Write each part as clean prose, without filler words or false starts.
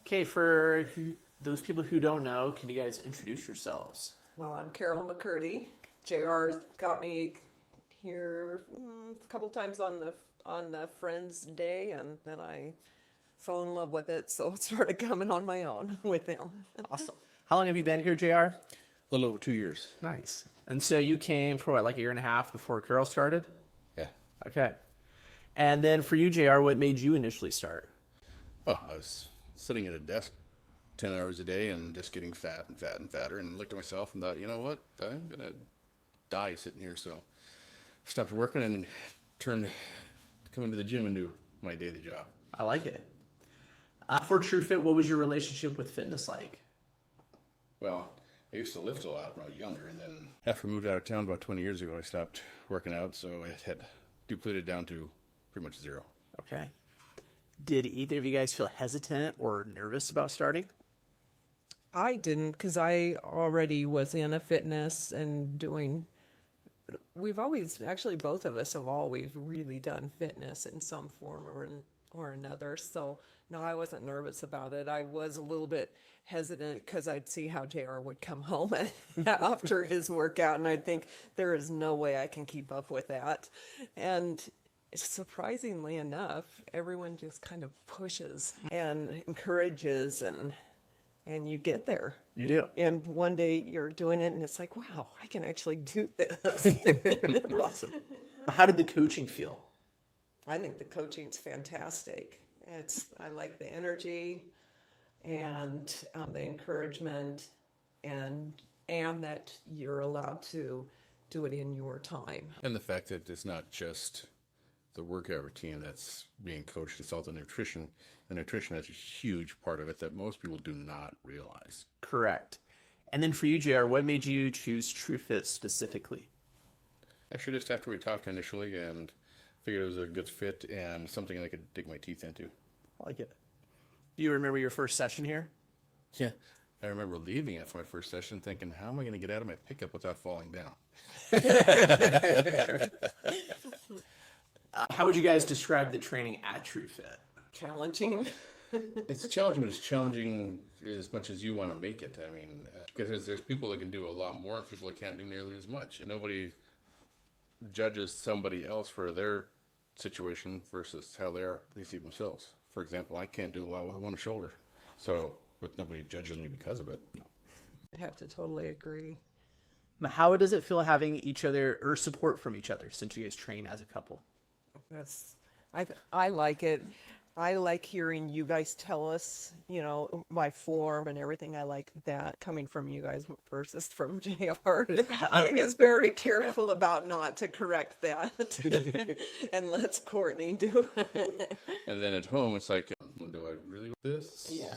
Okay, for those people who don't know, can you guys introduce yourselves? Well, I'm Carol McCurdy. JR got me here a couple times on the Friends Day, and then I fell in love with it, so started coming on my own with him. Awesome. How long have you been here, JR? A little over 2 years. Nice. And so you came for what, like a year and a half before Carol started? Yeah. Okay. And then for you, JR, what made you initially start? Well, I was sitting at a desk 10 hours a day and just getting fat and fat and fatter, and looked at myself and thought, you know what? I'm going to die sitting here. So stopped working and turned to come into the gym and do my daily job. I like it. For TruFit, what was your relationship with fitness like? Well, I used to lift a lot when I was younger, and then after I moved out of town about 20 years ago, I stopped working out, so it had depleted down to pretty much zero. Okay. Did either of you guys feel hesitant or nervous about starting? I didn't, because I already was in a fitness and doing. We've always, actually, both of us have always really done fitness in some form or another. So no, I wasn't nervous about it. I was a little bit hesitant because I'd see how JR would come home after his workout, and I'd think there is no way I can keep up with that. And surprisingly enough, everyone just kind of pushes and encourages, and you get there. You do. And one day you're doing it, and it's like, wow, I can actually do this. Awesome. How did the coaching feel? I think the coaching's fantastic. I like the energy and the encouragement, and that you're allowed to do it in your time. And the fact that it's not just the workout routine that's being coached, it's also nutrition. The nutrition is a huge part of it that most people do not realize. Correct. And then for you, JR, what made you choose TruFit specifically? Actually, just after we talked initially and figured it was a good fit and something I could dig my teeth into. I like it. Do you remember your first session here? Yeah. I remember leaving after my first session thinking, how am I going to get out of my pickup without falling down? How would you guys describe the training at TruFit? Challenging. It's challenging, but it's challenging as much as you want to make it. I mean, because there's people that can do a lot more and people that can't do nearly as much. And nobody judges somebody else for their situation versus how they see themselves. For example, I can't do a lot with one shoulder. So, but nobody judges me because of it. I have to totally agree. How does it feel having each other or support from each other since you guys train as a couple? I like it. I like hearing you guys tell us, my form and everything. I like that coming from you guys versus from JR. He's very careful about not to correct that and lets Courtney do it. And then at home, it's like, do I really want this? Yeah.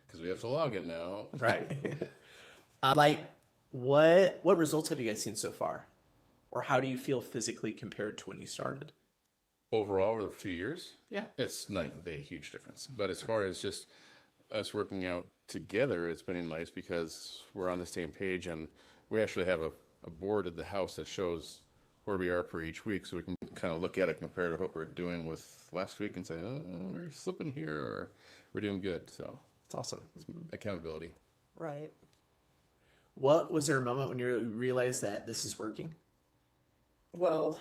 Because we have to log it now. Right. What results have you guys seen so far? Or how do you feel physically compared to when you started? Overall, over the few years, Yeah. it's night and day, huge difference. But as far as just us working out together, it's been nice because we're on the same page, and we actually have a board at the house that shows where we are for each week, so we can kind of look at it compared to what we're doing with last week and say, oh, we're slipping here, or we're doing good. So It's awesome. it's accountability. Right. Was there a moment when you realized that this is working? Well,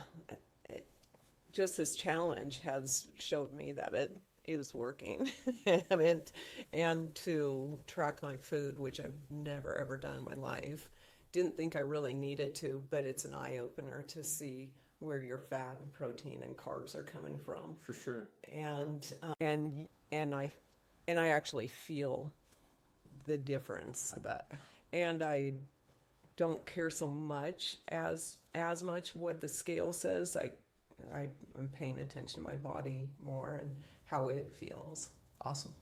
just this challenge has showed me that it is working. And to track my food, which I've never ever done in my life. Didn't think I really needed to, but it's an eye opener to see where your fat and protein and carbs are coming from. For sure. And I actually feel the difference. I bet. And I don't care so much as much what the scale says. I'm paying attention to my body more and how it feels. Awesome.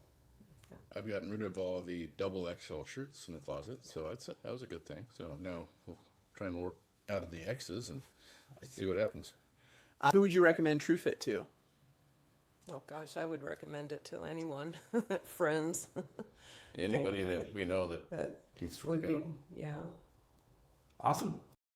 I've gotten rid of all the double XL shirts in the closet, so that was a good thing. So now we'll try and work out of the X's and see what happens. Who would you recommend TruFit to? Oh gosh, I would recommend it to anyone, friends. Anybody that we know that That needs to would work be, out. yeah. Awesome.